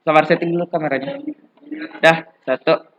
Kamar setting dulu kameranya. Dah, satu.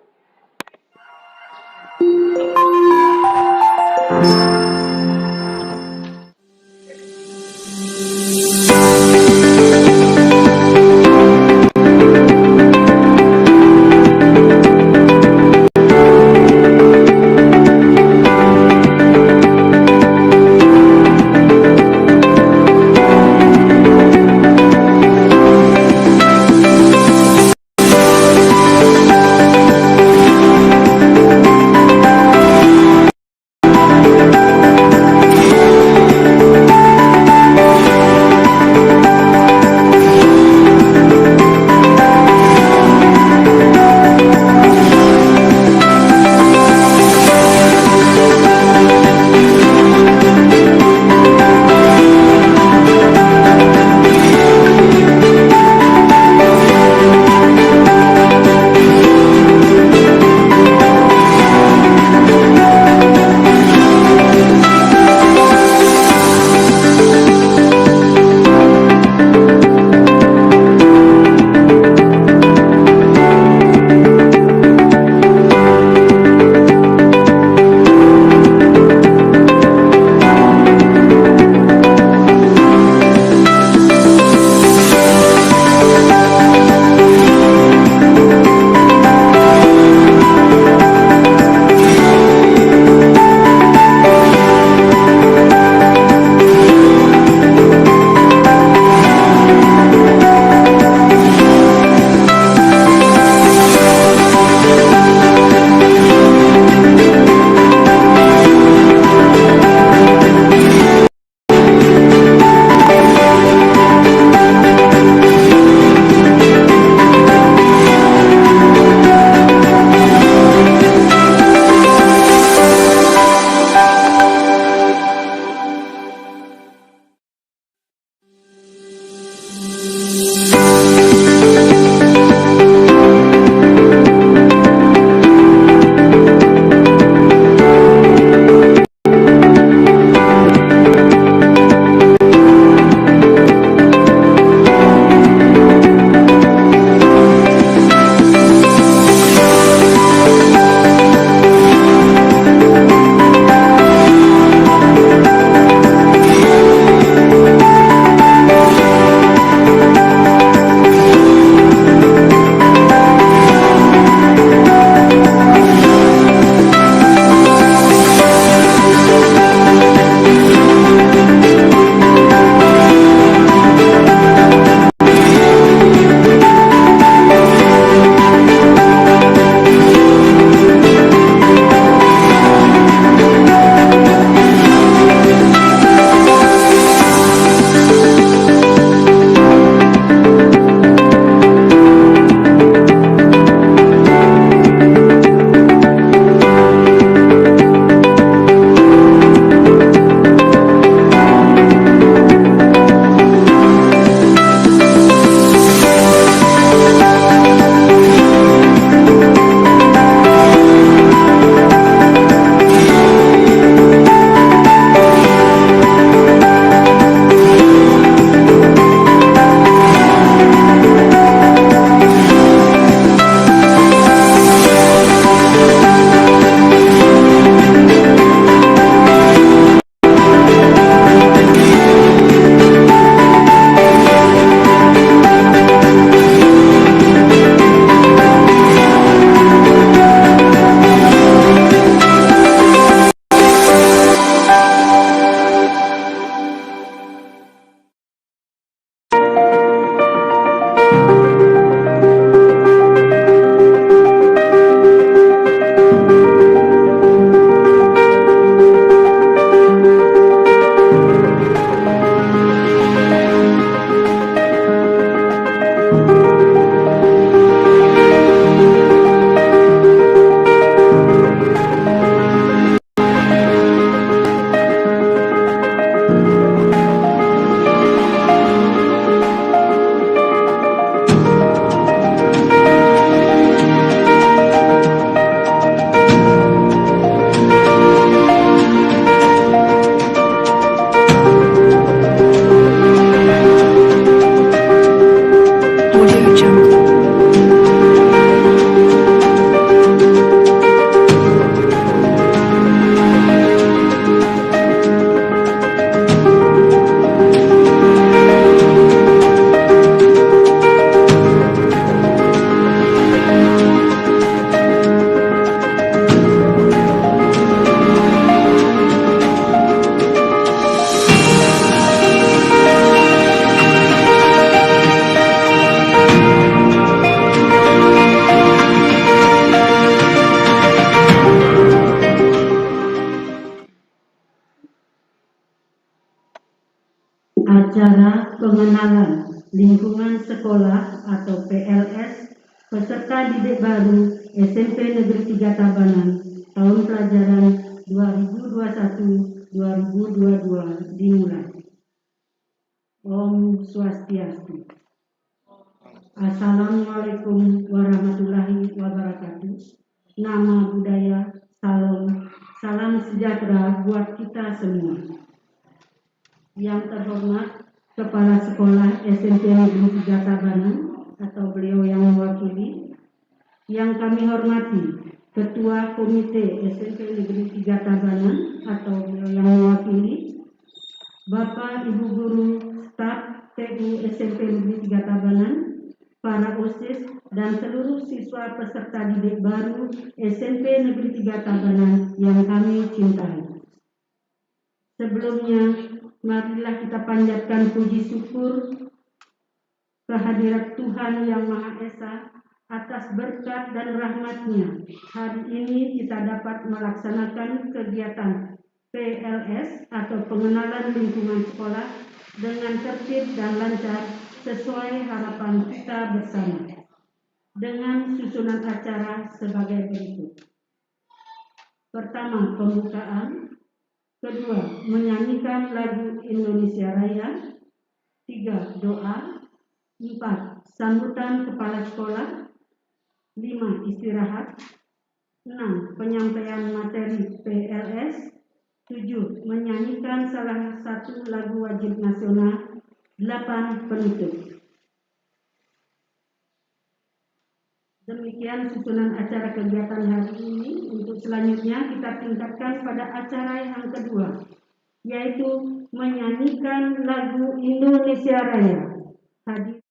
pengenalan lingkungan sekolah atau PLS peserta didik baru SMP Negeri 3 Tabanan tahun pelajaran 2021-2022 dimulai. Om Swastiastu. Assalamualaikum warahmatullahi wabarakatuh. Nama budaya, salam sejahtera buat kita semua. Yang terhormat Kepala Sekolah SMP Negeri 3 Tabanan atau beliau yang mewakili. Yang kami hormati Ketua Komite SMP Negeri 3 Tabanan atau beliau yang mewakili. Bapak Ibu Guru Staf TU SMP Negeri 3 Tabanan, para OSIS, dan seluruh siswa peserta didik baru SMP Negeri 3 Tabanan yang kami cintai. Sebelumnya, marilah kita panjatkan puji syukur kehadirat Tuhan Yang Maha Esa atas berkat dan rahmat-Nya. Hari ini kita dapat melaksanakan kegiatan PLS atau pengenalan lingkungan sekolah dengan tertib dan lancar sesuai harapan kita bersama. Dengan susunan acara sebagai berikut. Pertama, pembukaan. Kedua, menyanyikan lagu Indonesia Raya. 3, doa. 4, sambutan kepala sekolah. 5, istirahat. 6, penyampaian materi PLS. 7, menyanyikan salah satu lagu wajib nasional. 8, penutup. Demikian susunan acara kegiatan hari ini. Untuk selanjutnya kita tingkatkan pada acara yang kedua, yaitu menyanyikan lagu Indonesia Raya. Hadir.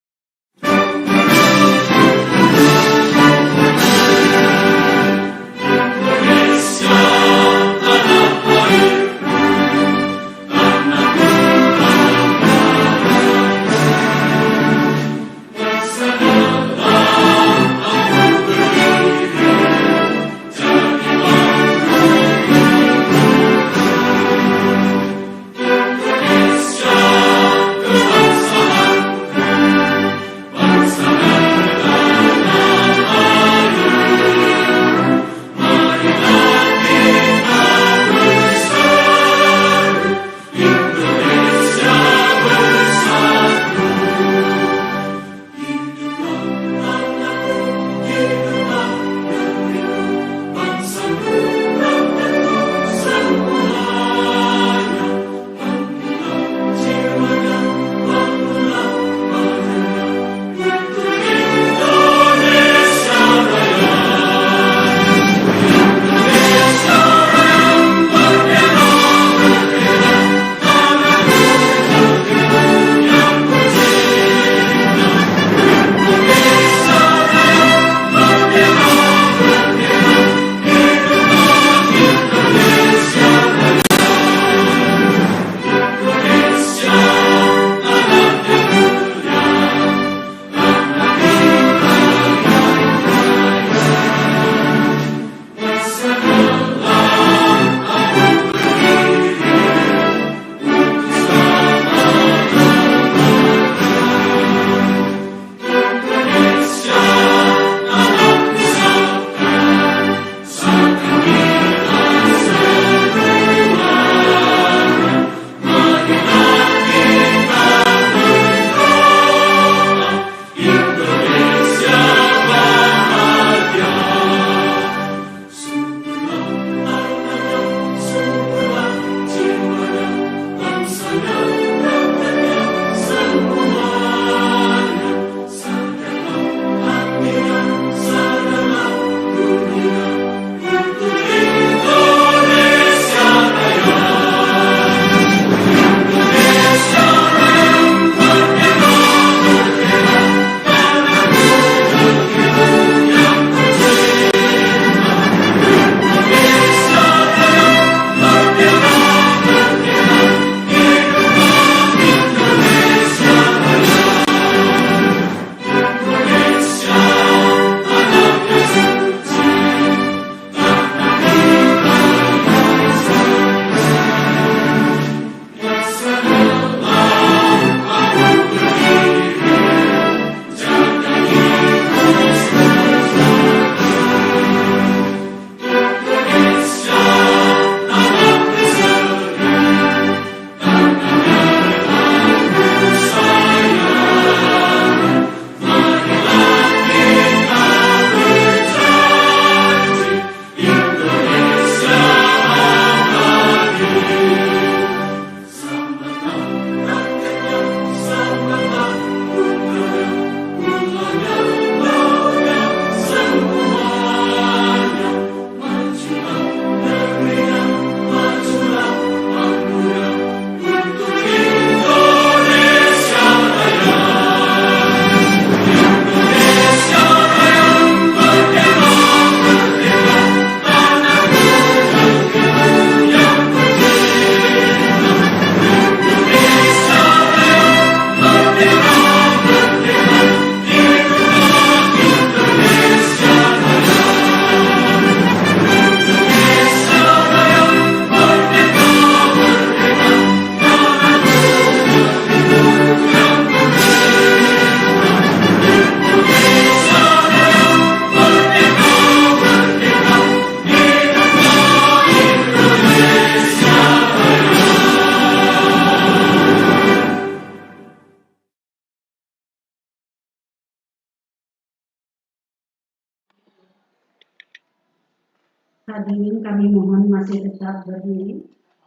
Hadirin kami mohon masih tetap berdiri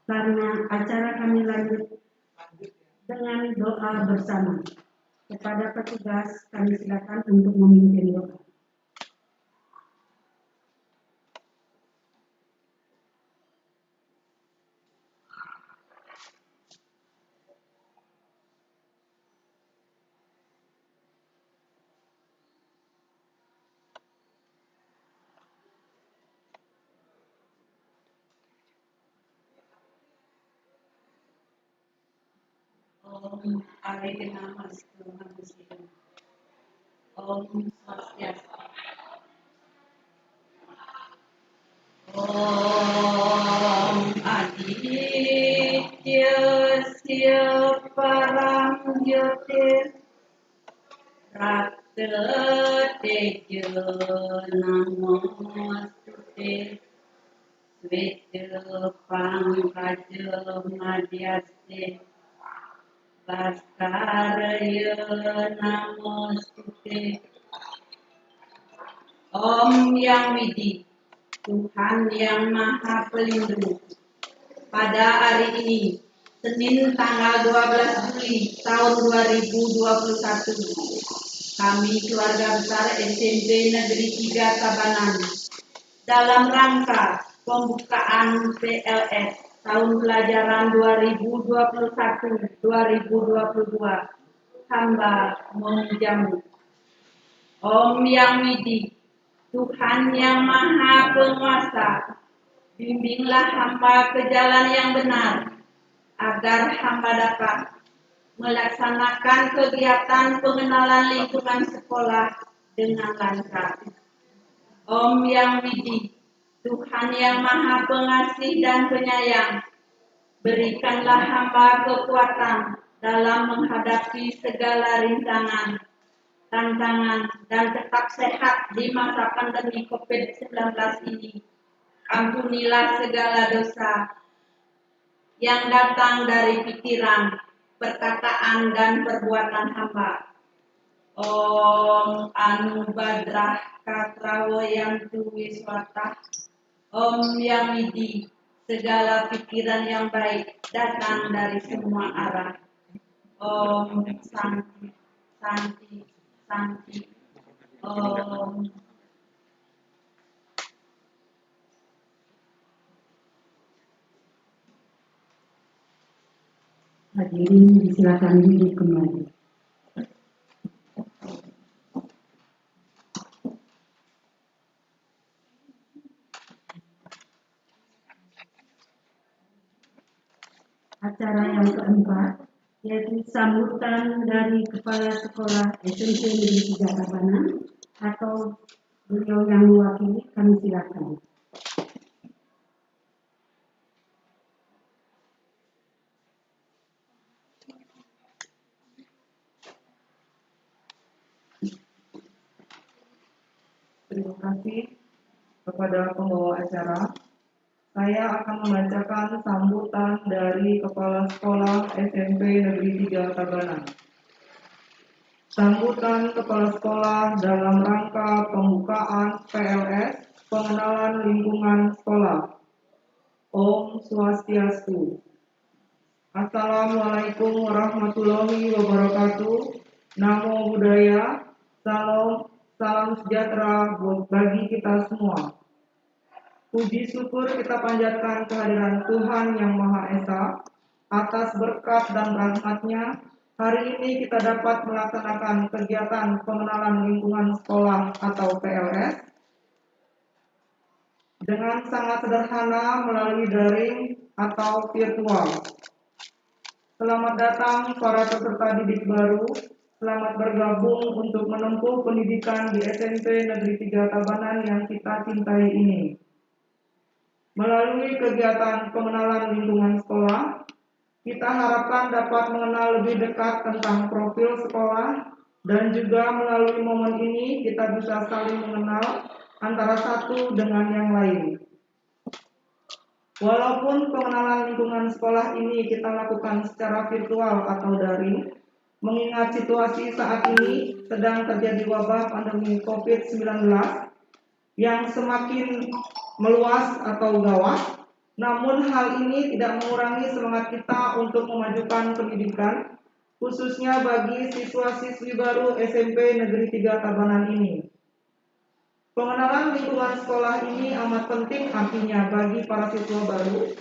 karena acara kami lanjut dengan doa bersama. Kepada petugas kami silakan untuk memimpin doa. Om Adi Namastu Namastu. Om Swastiastu. Om Aditya Parang Jyotir Ratejo Namostute Sweta Pangkaja Madhyaste Vastaraya Namostute. Om Yang Widi, Tuhan yang Maha Pelindung. Pada hari ini, Senin tanggal 12 Juli tahun 2021, kami keluarga besar SMP Negeri 3 Tabanan dalam rangka pembukaan PLS tahun pelajaran 2021-2022 hamba menjamu. Om Yang Widi, Tuhan yang Maha Penguasa, bimbinglah hamba ke jalan yang benar, agar hamba dapat melaksanakan kegiatan pengenalan lingkungan sekolah dengan lancar. Om Yang Widi, Tuhan yang Maha Pengasih dan Penyayang, berikanlah hamba kekuatan dalam menghadapi segala rintangan, tantangan, dan tetap sehat di masa pandemi COVID-19 ini. Ampunilah segala dosa yang datang dari pikiran, perkataan, dan perbuatan hamba. Om Anubadrah Katrawoyantu Wiswatah. Om Yang Widi, segala pikiran yang baik datang dari semua arah. Om Santi, Santi, Santi. Om. Hadirin disilakan duduk kembali. Acara yang keempat yaitu sambutan dari Kepala Sekolah SMP Negeri 3 Tabanan atau beliau yang mewakili, kami silakan. Terima kasih kepada pembawa acara. Saya akan membacakan sambutan dari Kepala Sekolah SMP Negeri 3 Tabanan. Sambutan Kepala Sekolah dalam rangka pembukaan PLS, pengenalan lingkungan sekolah. Om Swastiastu. Assalamualaikum warahmatullahi wabarakatuh. Namo Buddhaya. Salam sejahtera bagi kita semua. Puji syukur kita panjatkan kehadiran Tuhan Yang Maha Esa atas berkat dan rahmat-Nya. Hari ini kita dapat melaksanakan kegiatan pengenalan lingkungan sekolah atau PLS dengan sangat sederhana melalui daring atau virtual. Selamat datang para peserta didik baru. Selamat bergabung untuk menempuh pendidikan di SMP Negeri 3 Tabanan yang kita cintai ini. Melalui kegiatan pengenalan lingkungan sekolah, kita harapkan dapat mengenal lebih dekat tentang profil sekolah dan juga melalui momen ini kita bisa saling mengenal antara satu dengan yang lain. Walaupun pengenalan lingkungan sekolah ini kita lakukan secara virtual atau daring, mengingat situasi saat ini sedang terjadi wabah pandemi COVID-19 yang semakin meluas atau gawat. Namun hal ini tidak mengurangi semangat kita untuk memajukan pendidikan, khususnya bagi siswa-siswi baru SMP Negeri 3 Tabanan ini. Pengenalan lingkungan sekolah ini amat penting artinya bagi para siswa baru,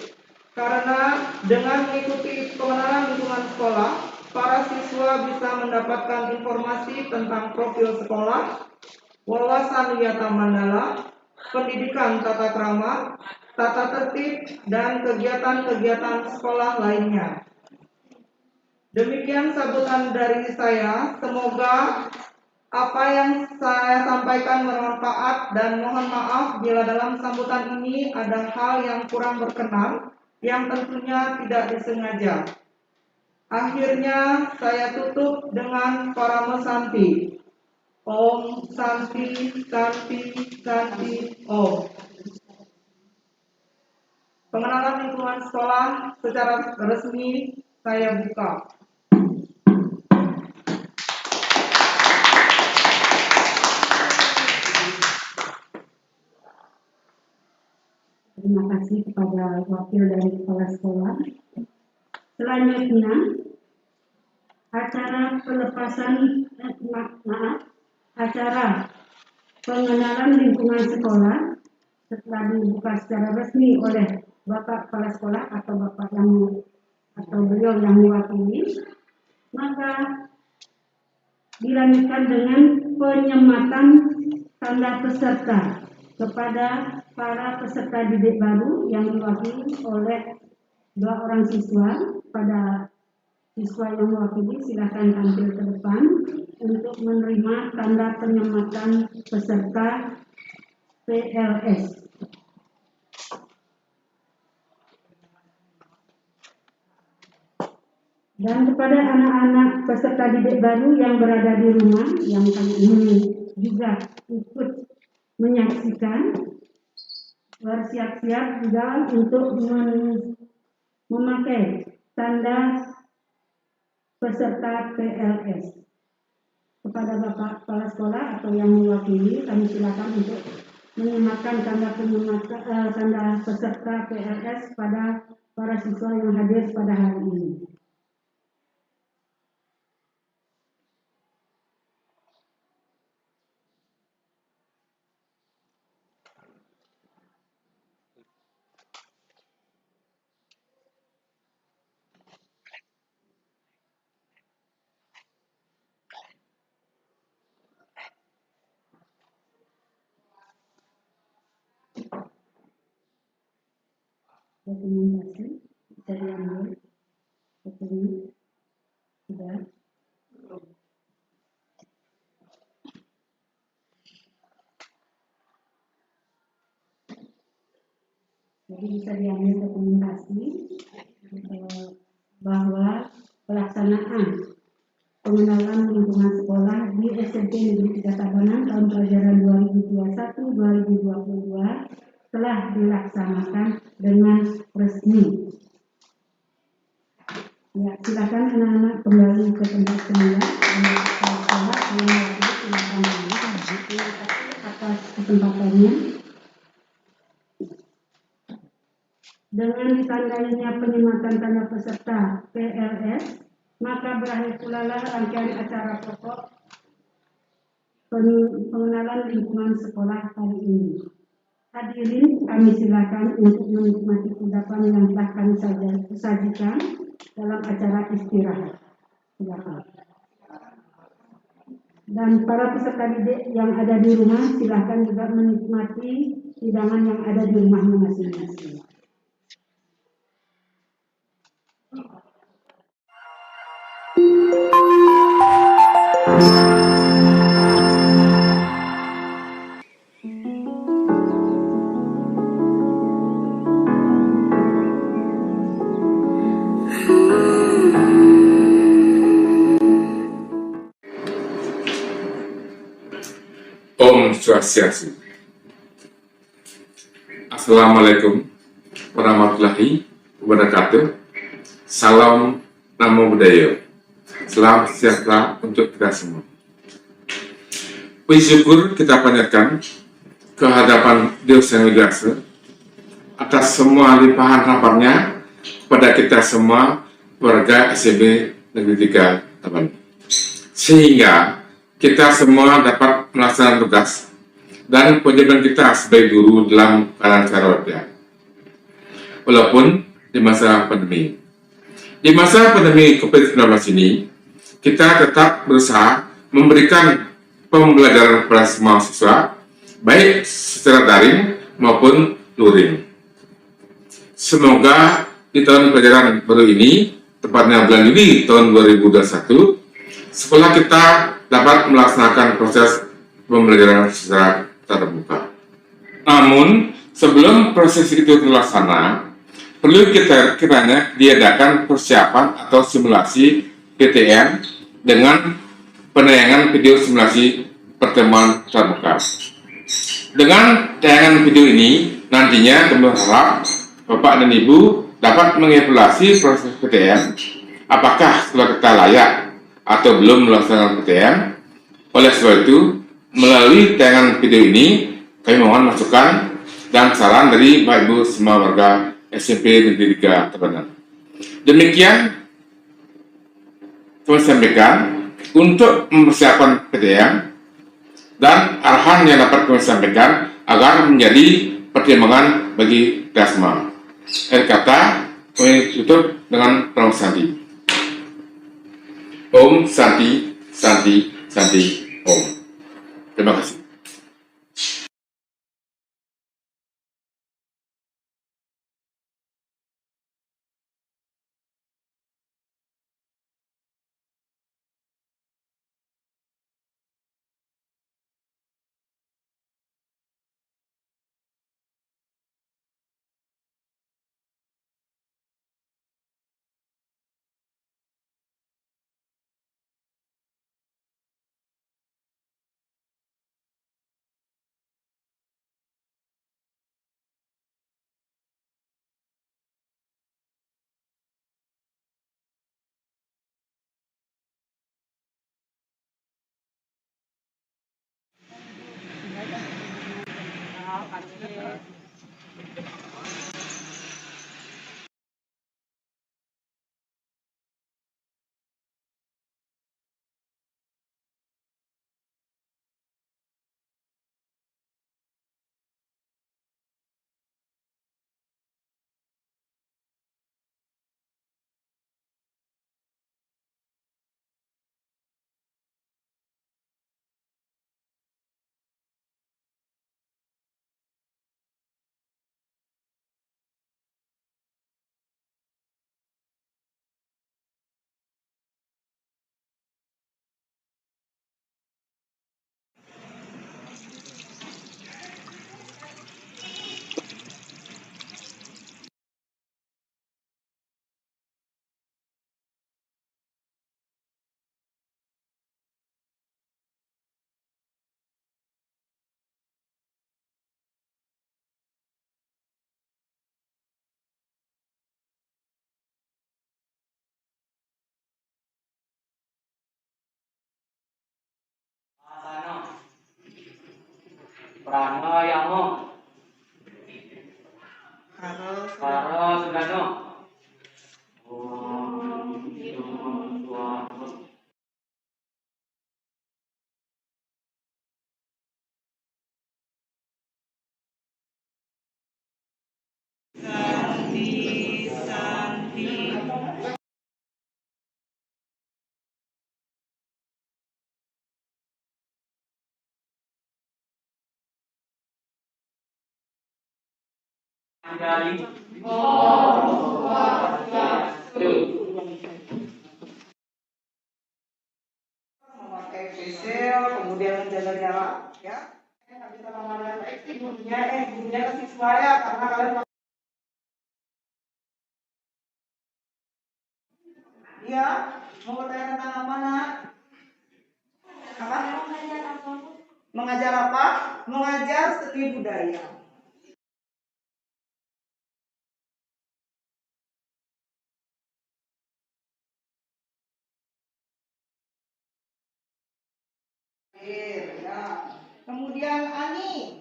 karena dengan mengikuti pengenalan lingkungan sekolah, para siswa bisa mendapatkan informasi tentang profil sekolah, wawasan wiyata mandala, pendidikan tata krama, tata tertib, dan kegiatan-kegiatan sekolah lainnya. Demikian sambutan dari saya. Semoga apa yang saya sampaikan bermanfaat, dan mohon maaf bila dalam sambutan ini ada hal yang kurang berkenan yang tentunya tidak disengaja. Akhirnya saya tutup dengan Parama Santi. Om Santi Santi Santi Om. Pengenalan lingkungan sekolah secara resmi saya buka. Terima kasih kepada wakil dari kepala sekolah. Selanjutnya, acara acara pengenalan lingkungan sekolah setelah dibuka secara resmi oleh Bapak Kepala Sekolah atau Bapak yang atau beliau yang mewakili, maka dilanjutkan dengan penyematan tanda peserta kepada para peserta didik baru yang diwakili oleh 2 orang siswa. Pada siswa yang mewakili silakan tampil ke depan untuk menerima tanda penyematan peserta PLS. Dan kepada anak-anak peserta didik baru yang berada di rumah yang kali ini juga ikut menyaksikan, bersiap-siap juga untuk memakai tanda peserta PLS. Kepada Bapak Kepala Sekolah atau yang mewakili, kami silakan untuk menyematkan tanda peserta PLS pada para siswa yang hadir pada hari ini. Dokumentasi bisa diambil, dokumen sudah. Jadi bisa diambil dokumentasi bahwa pelaksanaan pengenalan lingkungan sekolah di SMP Negeri 3 Tabanan tahun pelajaran 2021-2022 telah dilaksanakan dengan resmi. Ya, silakan anak-anak kembali ke tempat semula. Sekolah yang silakan atas kesempatannya. Dengan ditandainya penyematan tanda peserta PLS, maka berakhir pula rangkaian acara pokok pengenalan lingkungan sekolah kali ini. Hadirin, kami silakan untuk menikmati kudapan yang telah kami sajikan dalam acara istirahat. Silakan. Dan para peserta didik yang ada di rumah silakan juga menikmati hidangan yang ada di rumahnya masing-masing. Om Swastiastu. Assalamualaikum warahmatullahi wabarakatuh. Salam Namo Buddhaya. Salam sejahtera untuk kita semua. Puji syukur kita panjatkan ke hadapan Deus Yang Kuasa atas semua limpahan rahmatnya kepada kita semua warga SMP Negeri 3 Tabanan, sehingga kita semua dapat melaksanakan tugas dan kewajiban kita sebagai guru dalam keadaan secara walaupun di masa pandemi. Di masa pandemi COVID-19 ini, kita tetap berusaha memberikan pembelajaran kepada semua siswa, baik secara daring maupun luring. Semoga di tahun pelajaran baru ini, tepatnya bulan Juli tahun 2021, sekolah kita dapat melaksanakan proses pembelajaran secara terbuka. Namun, sebelum proses itu terlaksana, perlu kiranya diadakan persiapan atau simulasi PTM dengan penayangan video simulasi pertemuan terbuka. Dengan tayangan video ini, nantinya kami berharap Bapak dan Ibu dapat mengevaluasi proses PTM, apakah sekolah kita layak atau belum melaksanakan PTM. Oleh sebab itu, melalui tayangan video ini, kami mohon masukan dan saran dari Bapak Ibu semua warga SMP Negeri 3 Tabanan. Demikian kami sampaikan untuk mempersiapkan PTM dan arahan yang dapat kami sampaikan agar menjadi pertimbangan bagi kita semua. Akhir kata, kami tutup dengan Om Santi. Om Santi, Santi, Santi, Om. Terima kasih. Pranayama Karo Sugano. Dari Memakai face shield, kemudian menjaga jarak, ya. Nggak bisa mengadakan gurunya ke siswa ya, karena kalian iya, mau bertanya tentang apa nak? Apa? Mengajar apa? Mengajar seni budaya. Ya. Kemudian Ani,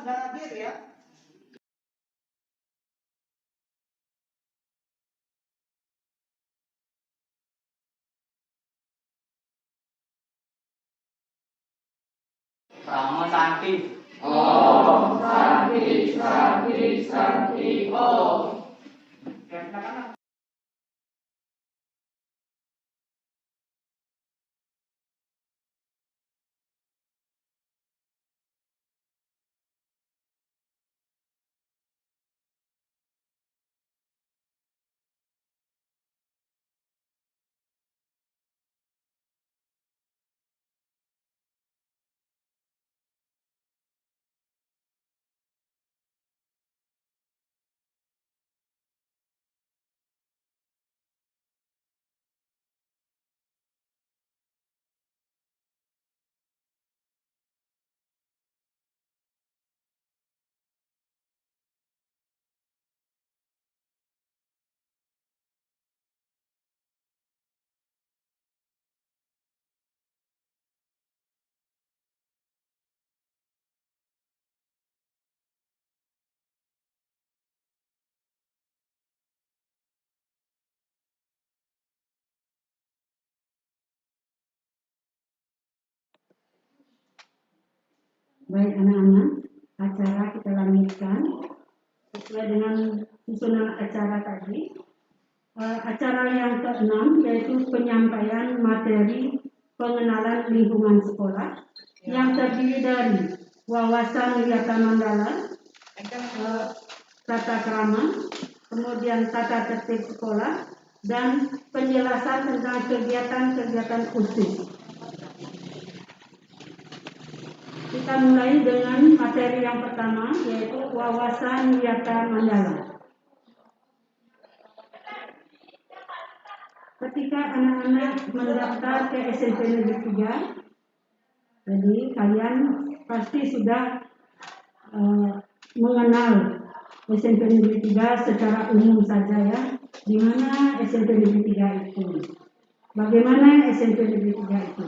sudah hadir ya. Rama Santi. Om Santi Santi Santi Om. Ya, silakan. Baik anak-anak, acara kita lanjutkan sesuai dengan susunan acara tadi. Acara yang ke-6 yaitu penyampaian materi pengenalan lingkungan sekolah yang terdiri dari wawasan wiyata mandala, tata krama, kemudian tata tertib sekolah, dan penjelasan tentang kegiatan-kegiatan khusus. Kita mulai dengan materi yang pertama, yaitu wawasan wiyata mandala. Ketika anak-anak mendaftar ke SMP Negeri 3, jadi kalian pasti sudah mengenal SMP Negeri 3 secara umum saja ya. Di mana SMP Negeri 3 itu? Bagaimana SMP Negeri 3 itu?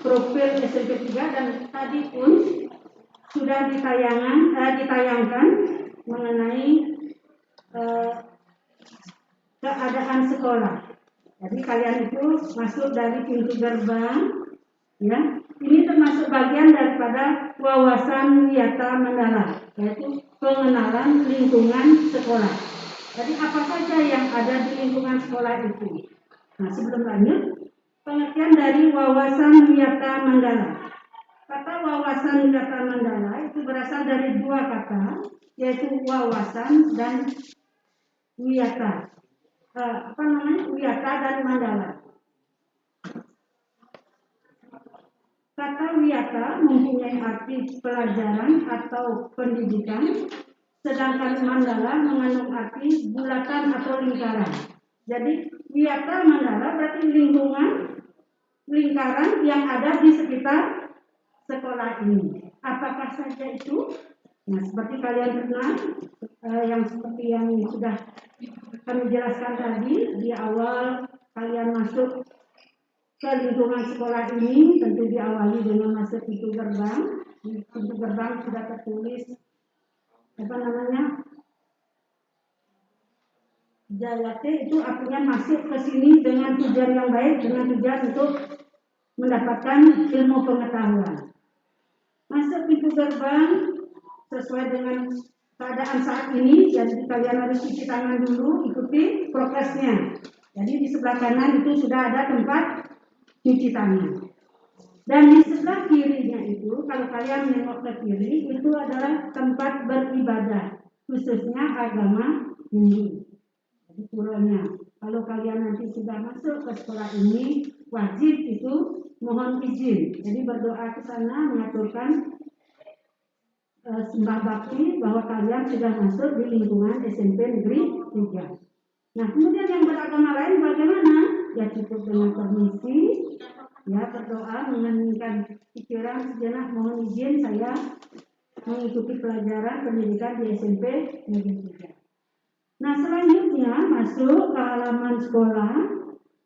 Profil SMP 3 dan tadi pun sudah ditayangkan mengenai keadaan sekolah. Jadi kalian itu masuk dari pintu gerbang, ya. Ini termasuk bagian daripada wawasan wiyata mandala, yaitu pengenalan lingkungan sekolah. Jadi apa saja yang ada di lingkungan sekolah itu. Nah, sebelum lanjut, pengertian dari wawasan wiyata mandala. Kata wawasan wiyata mandala itu berasal dari dua kata, yaitu wawasan dan wiyata. Wiyata dan mandala. Kata wiyata mempunyai arti pelajaran atau pendidikan, sedangkan mandala mengandung arti bulatan atau lingkaran. Jadi wiyata mandala berarti lingkaran yang ada di sekitar sekolah ini. Apakah saja itu? Nah, seperti kalian kenal, yang seperti yang sudah kami jelaskan tadi di awal kalian masuk ke lingkungan sekolah ini, tentu diawali dengan masuk pintu gerbang. Di pintu gerbang sudah tertulis Jayate, itu artinya masuk ke sini dengan tujuan yang baik, dengan tujuan untuk mendapatkan ilmu pengetahuan. Masuk pintu gerbang sesuai dengan keadaan saat ini, jadi kalian harus cuci tangan dulu, ikuti prokesnya. Jadi di sebelah kanan itu sudah ada tempat cuci tangan. Dan di sebelah kirinya itu, kalau kalian menengok ke kiri, itu adalah tempat beribadah, khususnya agama Hindu. Jadi puranya, kalau kalian nanti sudah masuk ke sekolah ini, wajib itu mohon izin. Jadi berdoa ke sana, mengaturkan sembah bakti bahwa kalian sudah masuk di lingkungan SMP Negeri 3. Nah, kemudian yang beragama lain bagaimana? Ya cukup dengan permisi, ya berdoa, mengeningkan pikiran sejenak, mohon izin saya mengikuti pelajaran pendidikan di SMP Negeri 3. Nah, selanjutnya masuk ke halaman sekolah.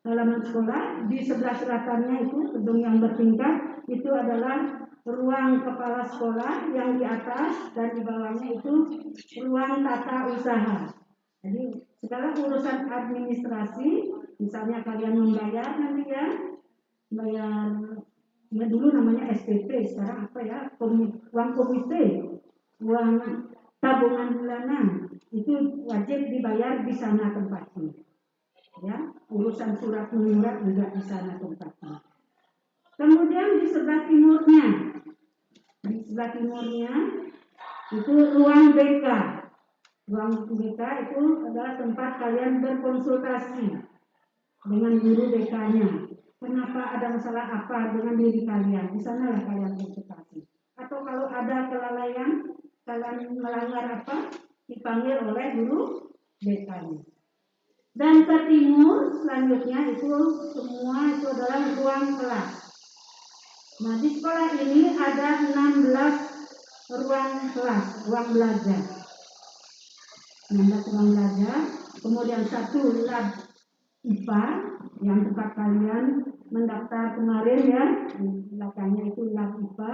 Halaman sekolah di sebelah selatannya itu gedung yang bertingkat, itu adalah ruang kepala sekolah, yang di atas dan di bawahnya itu ruang tata usaha. Jadi segala urusan administrasi, misalnya kalian membayar nanti ya, bayar ya dulu namanya SPP, sekarang apa ya, uang komite, uang tabungan bulanan, itu wajib dibayar di sana tempatnya. Ya, urusan surat menyurat juga di sana tempatnya. Kemudian di sebelah timurnya itu ruang BK. Ruang BK itu adalah tempat kalian berkonsultasi dengan guru BK-nya. Kenapa ada masalah apa dengan diri kalian? Di sanalah kalian konsultasi. Atau kalau ada kelalaian, kalian melanggar apa, dipanggil oleh guru BK-nya. Dan ke timur selanjutnya itu semua itu adalah ruang kelas. Nah, di sekolah ini ada 16 ruang kelas, ruang belajar. 16 ruang belajar, kemudian 1 lab IPA yang tempat kalian mendaftar kemarin ya, di belakangnya itu lab IPA.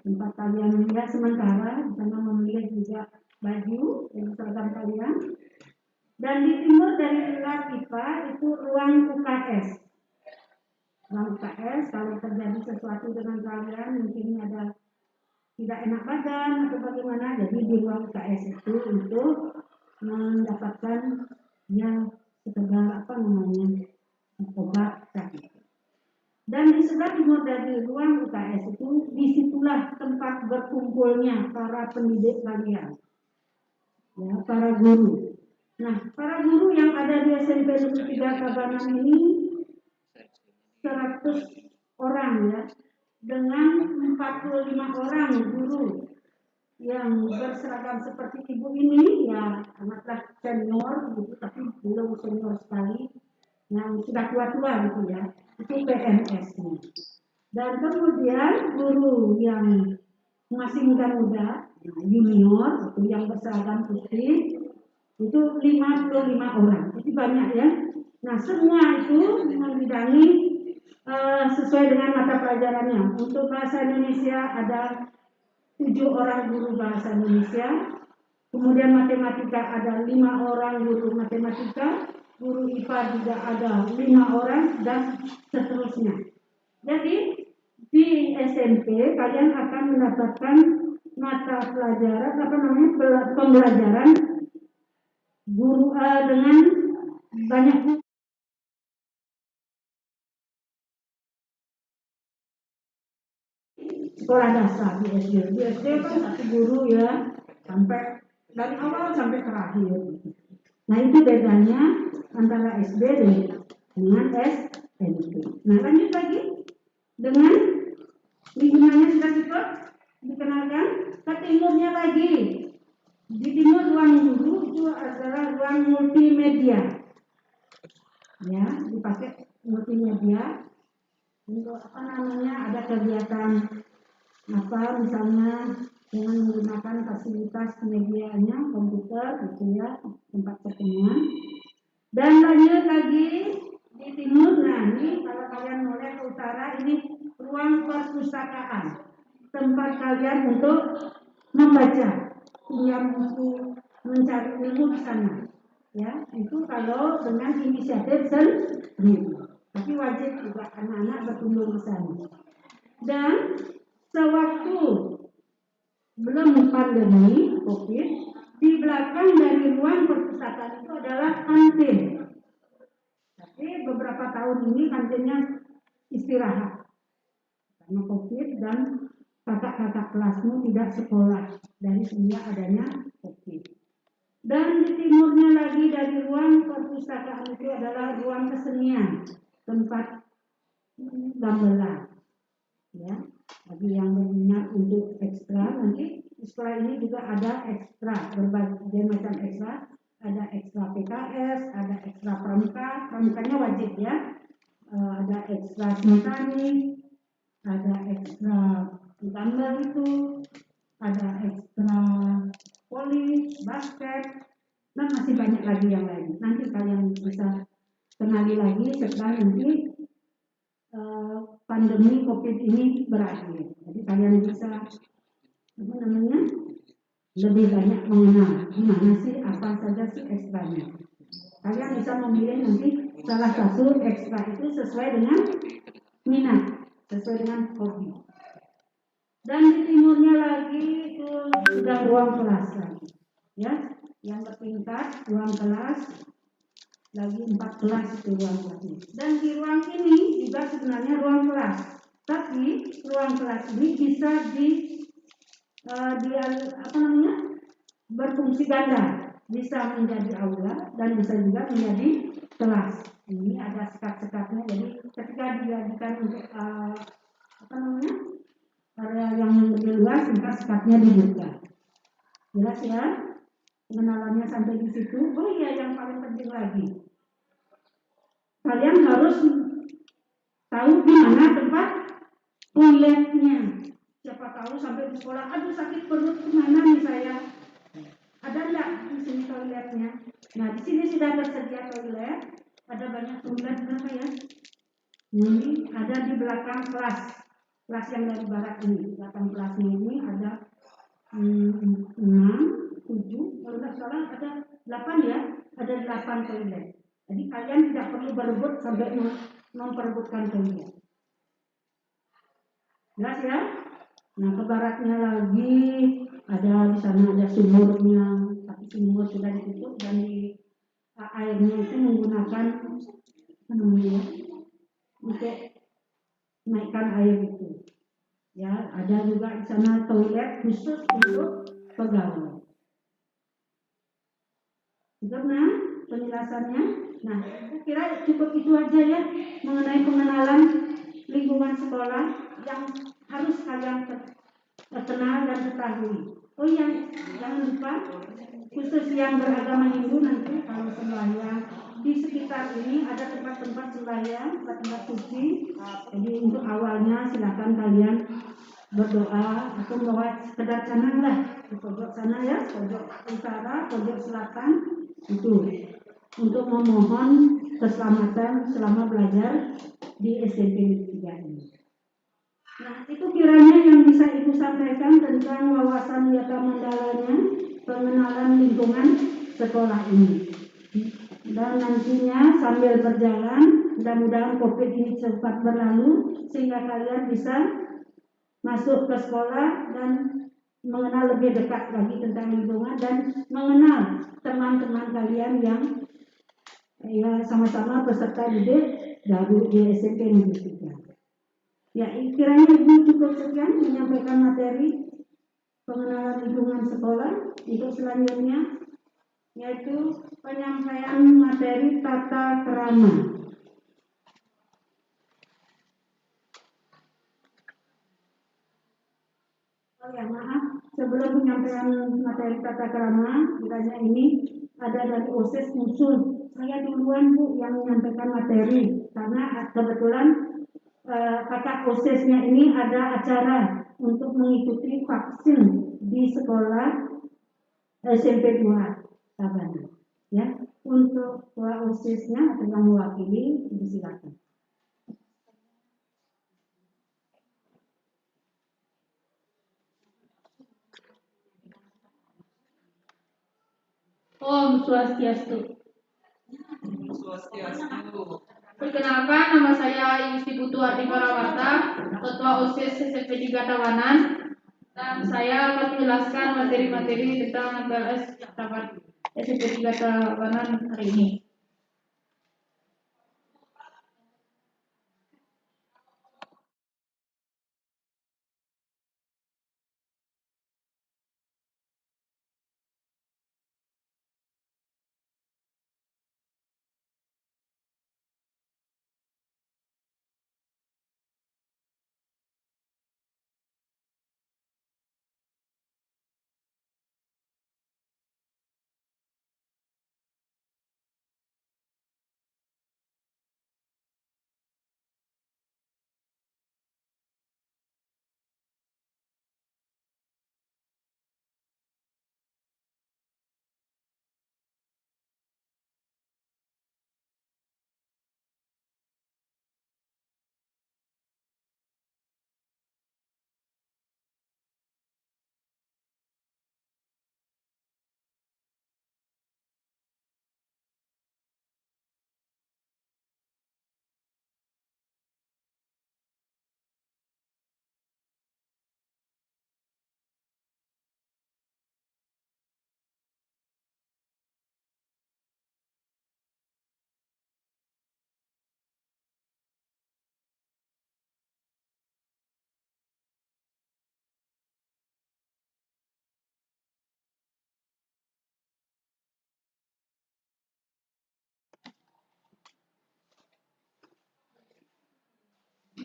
Tempat kalian ya sementara di sana memilih juga baju yang seragam kalian. Dan di timur dari lab IPA itu ruang UKS. Ruang UKS kalau terjadi sesuatu dengan kalian, mungkin ada tidak enak badan atau bagaimana, jadi di ruang UKS itu untuk mendapatkan ya sekedar apa namanya obat sakit. Dan di sebelah timur dari ruang UKS itu disitulah tempat berkumpulnya para pendidik kalian, ya para guru. Nah, para guru yang ada di SMP Negeri 3 Tabanan ini 100 orang ya, dengan 45 orang guru yang berseragam seperti ibu ini ya, anaklah senior gitu, tapi belum senior sekali, yang sudah tua-tua gitu ya, itu PNS-nya. Dan kemudian guru yang masih muda-muda, junior itu yang berseragam putih itu 55 orang, itu banyak ya. Nah, semua itu membidangi sesuai dengan mata pelajarannya. Untuk bahasa Indonesia ada 7 orang guru bahasa Indonesia, kemudian matematika ada 5 orang guru matematika, guru IPA juga ada 5 orang, dan seterusnya. Jadi di SMP kalian akan mendapatkan mata pelajaran pembelajaran guru dengan banyak sekolah dasar di SD. Di SD kan satu guru ya, sampai dari awal sampai terakhir. Nah, itu bedanya antara SD dengan SMP. Nah, lanjut lagi dengan lingkungannya sudah kita dikenalkan. Ke timurnya lagi, di timur ruang guru itu adalah ruang multimedia. Ya, dipakai multimedia untuk apa namanya, ada kegiatan apa misalnya dengan menggunakan fasilitas medianya, komputer gitu ya, tempat pertemuan. Dan lanjut lagi di timur, nah ini kalau kalian mulai ke utara, ini ruang perpustakaan, tempat kalian untuk membaca, pinjam buku, mencari ilmu di sana. Ya, itu kalau dengan inisiatif sendiri. Tapi wajib juga anak-anak berkunjung di sana. Dan sewaktu belum pandemi COVID, di belakang dari ruang perpustakaan itu adalah kantin. Tapi beberapa tahun ini kantinnya istirahat karena COVID dan kakak-kakak kelasmu tidak sekolah dari semenjak adanya COVID. Dan di timurnya lagi dari ruang perpustakaan itu adalah ruang kesenian, tempat gamelan. Ya, bagi yang berminat untuk ekstra, nanti di sekolah ini juga ada ekstra, berbagai macam ekstra. Ada ekstra PKS, ada ekstra pramuka, pramukanya wajib ya. Ada ekstra simultani, ada ekstra gambar itu, ada ekstra voli, basket, dan masih banyak lagi yang lain. Nanti kalian bisa kenali lagi setelah nanti pandemi COVID ini berakhir. Jadi kalian bisa lebih banyak mengenal gimana sih, apa saja sih ekstranya. Kalian bisa memilih nanti salah satu ekstra itu sesuai dengan minat, sesuai dengan hobi. Dan di timurnya lagi itu sudah ruang kelas lagi, ya, yang bertingkat ruang kelas lagi 4 kelas itu ruang kelasnya. Dan di ruang ini juga sebenarnya ruang kelas, tapi ruang kelas ini bisa berfungsi ganda, bisa menjadi aula dan bisa juga menjadi kelas. Ini ada sekat-sekatnya, jadi ketika dijadikan untuk area yang lebih luas, maka sekatnya dibuka. Jelas ya? Pengenalannya sampai di situ. Oh iya, yang paling penting lagi, kalian harus tahu di mana tempat toiletnya. Siapa tahu sampai di sekolah, aduh sakit perut, kemana nih saya? Ada enggak di sini toiletnya? Nah, di sini sudah tersedia toilet. Ada banyak toilet berapa ya? Ini ada di belakang kelas yang dari barat ini. Belakang kelasnya ini ada 6, 7, kalau nggak salah ada 8 ya. Ada 8 toilet. Jadi kalian tidak perlu berebut sampai memperebutkan toilet. Jelas ya? Nah, ke baratnya lagi ada di sana ada sumurnya, tapi sumur sudah ditutup dan di airnya itu menggunakan untuk naikkan air itu. Ya, ada juga di sana toilet khusus untuk pegawai. Nah, penjelasannya. Nah, saya kira cukup itu aja ya mengenai pengenalan lingkungan sekolah yang harus kalian kenal dan ketahui. Oh iya, jangan lupa khusus yang beragama Hindu nanti kalau sembahyang di sekitar ini ada tempat-tempat sembahyang, tempat-tempat suci. Jadi untuk awalnya silakan kalian berdoa atau membawa sekedar canang lah di pojok sana ya, pojok utara, pojok selatan itu untuk memohon keselamatan selama belajar di SMP 3 ini. Nah, itu kiranya yang bisa Ibu sampaikan tentang wawasan Yata Mandalanya, pengenalan lingkungan sekolah ini. Dan nantinya sambil berjalan, mudah-mudahan COVID ini cepat berlalu sehingga kalian bisa masuk ke sekolah dan mengenal lebih dekat lagi tentang lingkungan dan mengenal teman-teman kalian yang ya sama-sama peserta didik dari SMP Negeri 3. Ya, kiranya Ibu cukup sekian menyampaikan materi pengenalan lingkungan sekolah. Untuk selanjutnya yaitu penyampaian materi tata krama. Oh ya, maaf, sebelum penyampaian materi tata krama, kiranya ini ada dari OSIS muncul. Saya duluan Bu yang menyampaikan materi karena kebetulan kakak OSIS-nya ini ada acara untuk mengikuti vaksin di sekolah SMP 2 Tabanan. Ya, untuk ketua OSIS-nya atau yang mewakili, silakan. Om Swastiastu. Swastiastu. Perkenalkan, nama saya Yusti Putu Ardi Parawarta, Ketua OSIS SMP 3 Tabanan, dan saya akan menjelaskan materi-materi tentang MPLS SMP 3 Tabanan hari ini.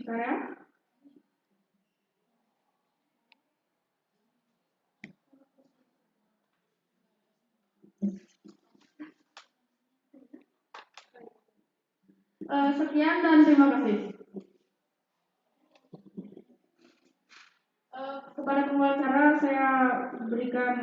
saya. Sekian dan terima kasih. Kepada pengacara saya berikan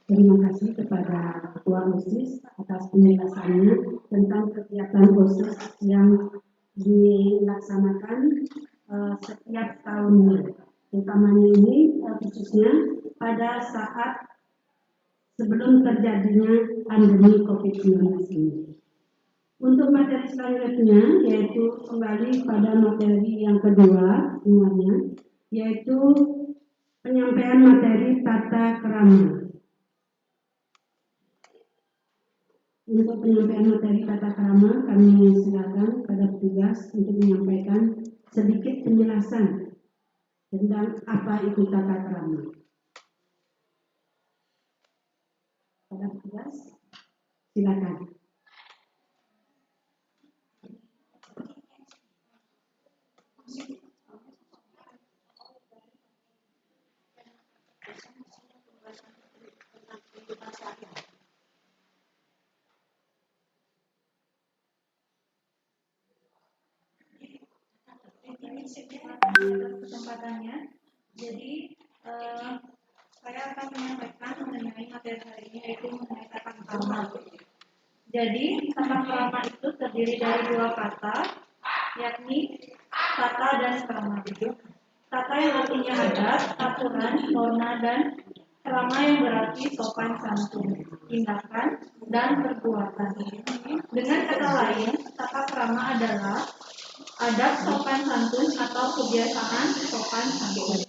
Terima kasih kepada Ketua OSIS atas penjelasannya tentang kegiatan OSIS yang dilaksanakan setiap tahunnya. Utamanya ini khususnya pada saat sebelum terjadinya pandemi COVID-19 ini. Untuk materi selanjutnya yaitu kembali pada materi yang kedua semuanya, yaitu penyampaian materi tata krama. Untuk penyampaian materi tata krama, kami silakan pada petugas untuk menyampaikan sedikit penjelasan tentang apa itu tata krama. Pada petugas, silakan. Kesempatannya. Jadi saya akan menyampaikan mengenai materi hari ini, yaitu mengenai tata krama. Jadi tata krama itu terdiri dari dua kata, yakni tata dan krama. Tata yang artinya adat, aturan, norma, dan krama yang berarti sopan santun, tindakan, dan perbuatan. Dengan kata lain, tata krama adalah adab sopan santun atau kebiasaan sopan santun.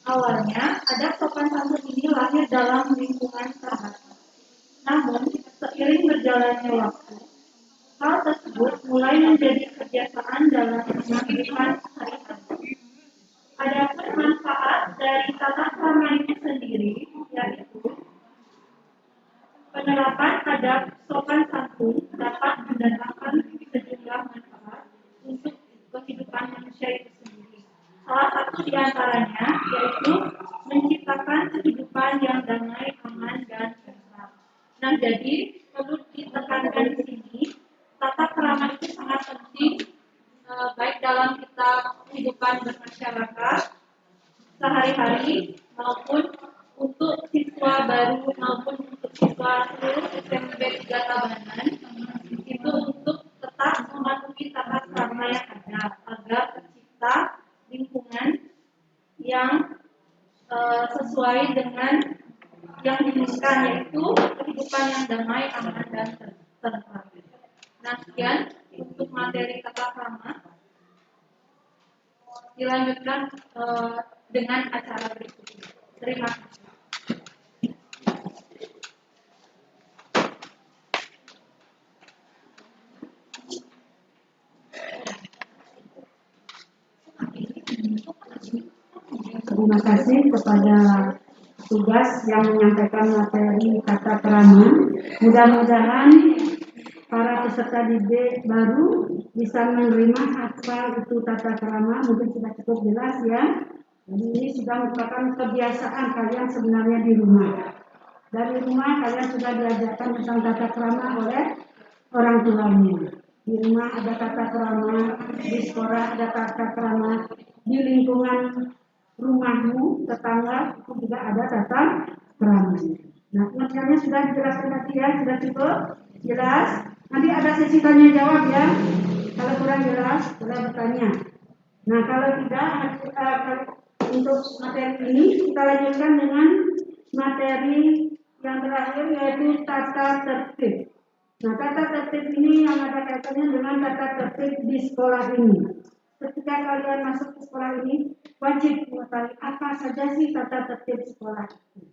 Awalnya, adab sopan santun ini lahir dalam lingkungan terbatas. Namun, seiring berjalannya waktu, hal tersebut mulai menjadi kebiasaan dalam kehidupan sehari-hari. Adapun manfaat dari tata krama ini sendiri, yaitu penerapan adab sopan santun dapat mendatangkan sejumlah manfaat untuk kehidupan manusia itu sendiri. Salah satu di antaranya yaitu menciptakan kehidupan yang damai, aman, dan tentram. Nah, jadi perlu ditekankan di sini, tata krama itu sangat penting, baik dalam kita kehidupan bermasyarakat sehari-hari maupun untuk siswa baru maupun untuk siswa seluruh SMP 3 Tabanan, itu untuk tetap mematuhi tata krama yang ada agar tercipta lingkungan yang sesuai dengan yang diinginkan, yaitu kehidupan yang damai, aman, dan tentram. Nah, sekian untuk materi tata krama. Dilanjutkan dengan acara berikutnya. Terima kasih. Terima kasih kepada tugas yang menyampaikan materi tata krama. Mudah-mudahan para peserta didik baru bisa menerima apa itu tata krama. Mungkin sudah cukup jelas ya. Jadi ini sudah merupakan kebiasaan kalian sebenarnya di rumah. Dari rumah kalian sudah diajarkan tentang tata krama oleh orang tuanya. Di rumah ada tata krama, di sekolah ada tata krama, di lingkungan rumahmu, tetangga itu juga ada tata krama. Nah, pengertiannya sudah dijelaskan tadi ya, sudah cukup jelas. Nanti ada sesi tanya jawab ya. Kalau kurang jelas, boleh bertanya. Nah, kalau tidak, untuk materi ini kita lanjutkan dengan materi yang terakhir, yaitu tata tertib. Nah, tata tertib ini yang ada kaitannya dengan tata tertib di sekolah ini. Ketika kalian masuk ke sekolah ini, wajib mengetahui apa saja sih tata tertib sekolah itu.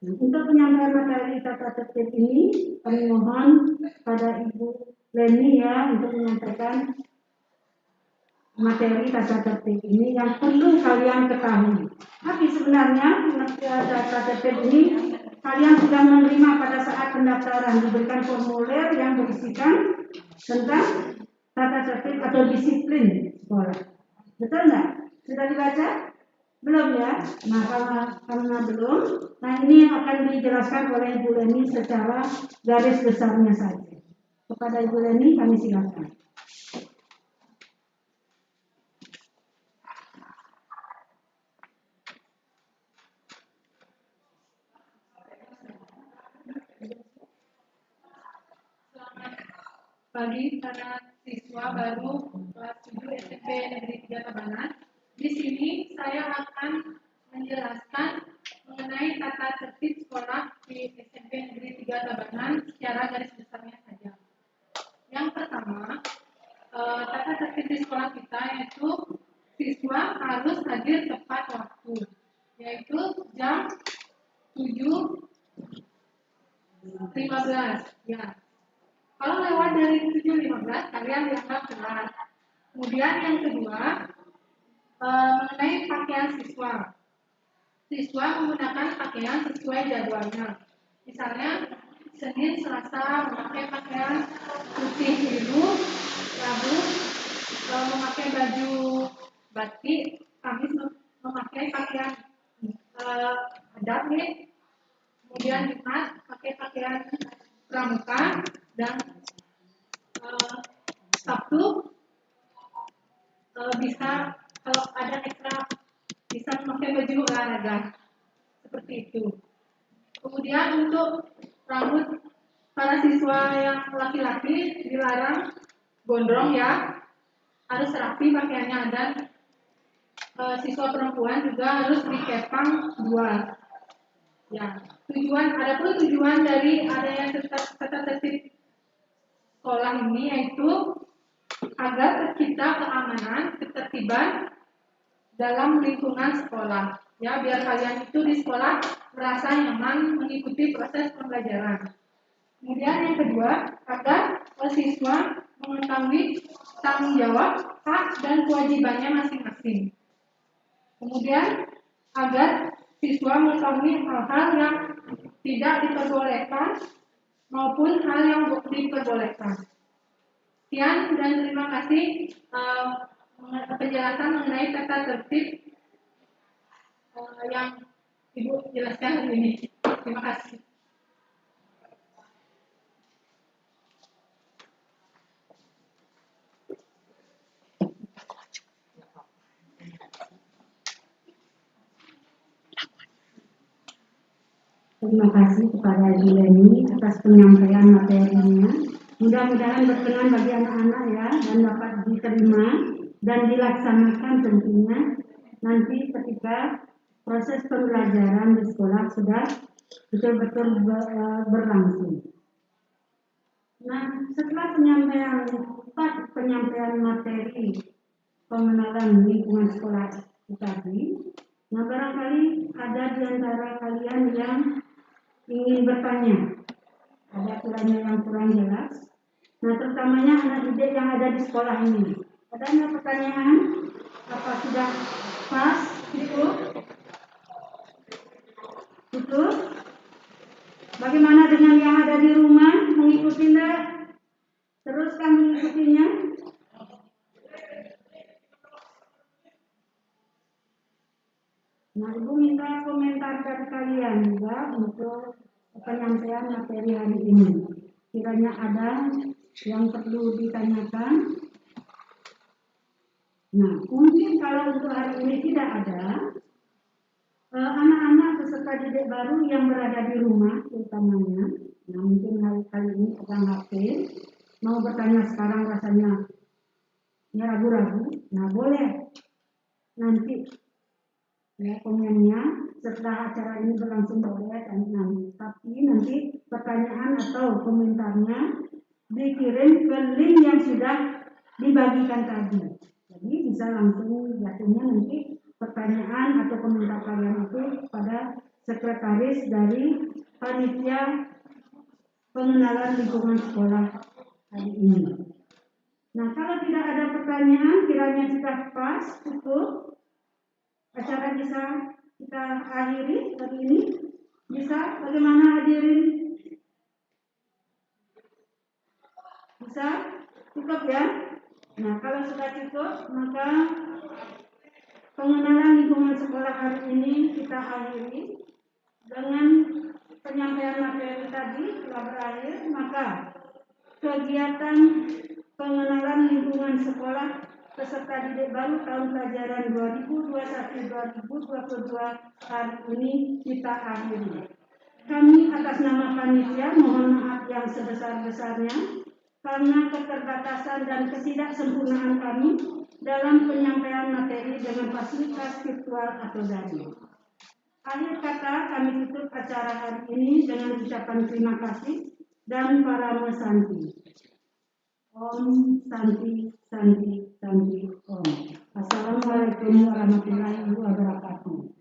Nah, untuk penyampaian materi tata tertib ini, kami mohon pada Ibu Leni ya untuk menyampaikan materi tata tertib ini yang perlu kalian ketahui. Tapi sebenarnya tata tertib ini kalian sudah menerima pada saat pendaftaran, diberikan formulir yang berisikan tentang tata tertib atau disiplin sekolah. Betul nggak? Sudah dibaca? Belum ya? Nah, karena belum, nah ini yang akan dijelaskan oleh Ibu Leni secara garis besarnya saja. Kepada Ibu Leni kami silakan. Bagi para siswa baru kelas 7 SMP Negeri 3 Tabanan. Di sini saya akan menjelaskan mengenai tata tertib sekolah di SMP Negeri 3 Tabanan secara garis besarnya saja. Yang pertama, tata tertib di sekolah kita yaitu siswa harus hadir tepat waktu, yaitu jam 7.15 ya. Kalau lewat dari 7.15 kalian dianggap telat. Kemudian yang kedua, mengenai pakaian siswa. Siswa menggunakan pakaian sesuai jadwalnya. Misalnya Senin, Selasa memakai pakaian putih biru, Rabu memakai baju batik, Kamis memakai pakaian adat nih. Kemudian Jumat pakai pakaian pramuka dan Sabtu bisa kalau ada ekstra bisa memakai baju olahraga seperti itu. Kemudian untuk rambut para siswa yang laki-laki dilarang gondrong ya, harus rapi pakaiannya, dan siswa perempuan juga harus dikepang 2. Ya, adapun tujuan dari adanya tata tertib sekolah ini yaitu agar tercipta keamanan, ketertiban dalam lingkungan sekolah. Ya, biar kalian itu di sekolah merasa nyaman mengikuti proses pembelajaran. Kemudian yang kedua, agar siswa mengetahui tanggung jawab, hak dan kewajibannya masing-masing. Kemudian agar siswa mengetahui hal-hal yang tidak diperbolehkan maupun hal yang diperbolehkan. Sekian dan terima kasih penjelasan mengenai tata tertib yang Ibu jelaskan hari ini. Terima kasih. Terima kasih kepada Ibu Leni atas penyampaian materinya. Mudah-mudahan berkenan bagi anak-anak ya, dan dapat diterima dan dilaksanakan tentunya nanti ketika proses pembelajaran di sekolah sudah betul-betul berlangsung. Nah, setelah penyampaian materi pengenalan lingkungan sekolah tadi, nah barangkali ada di antara kalian yang ingin bertanya, ada kiranya yang kurang jelas. Nah, terutamanya anak didik yang ada di sekolah ini. Adanya pertanyaan? Apa sudah pas? Itu? Bagaimana dengan yang ada di rumah? Mengikuti enggak? Teruskan mengikutinya? Nah, Ibu minta komentar dari kalian juga untuk penyampaian materi hari ini. Kiranya ada yang perlu ditanyakan. Nah, mungkin kalau untuk hari ini tidak ada, anak-anak peserta didik baru yang berada di rumah utamanya, nah mungkin kali ini pegang HP, mau bertanya sekarang rasanya ya ragu-ragu, nah boleh nanti Ya, komennya setelah acara ini berlangsung boleh tapi nanti pertanyaan atau komentarnya dikirim ke link yang sudah dibagikan tadi. Jadi bisa langsung jatuhnya nanti pertanyaan atau komentar kalian itu pada sekretaris dari panitia pengenalan lingkungan sekolah hari ini. Nah, kalau tidak ada pertanyaan, kiranya sudah pas, cukup, acara bisa kita akhiri hari ini. Bisa? Bagaimana hadirin? Bisa? Cukup ya? Nah, kalau sudah cukup, maka pengenalan lingkungan sekolah hari ini kita akhiri dengan penyampaian materi tadi telah berakhir. Maka kegiatan pengenalan lingkungan sekolah peserta didik baru tahun pelajaran 2021-2022 hari ini kita akhiri. Kami atas nama panitia mohon maaf yang sebesar-besarnya karena keterbatasan dan ketidaksempurnaan kami dalam penyampaian materi dengan fasilitas virtual atau daring. Akhir kata, kami tutup acara hari ini dengan ucapan terima kasih dan para mesanti. Om Santi Santi Santi Om. Assalamualaikum warahmatullahi wabarakatuh.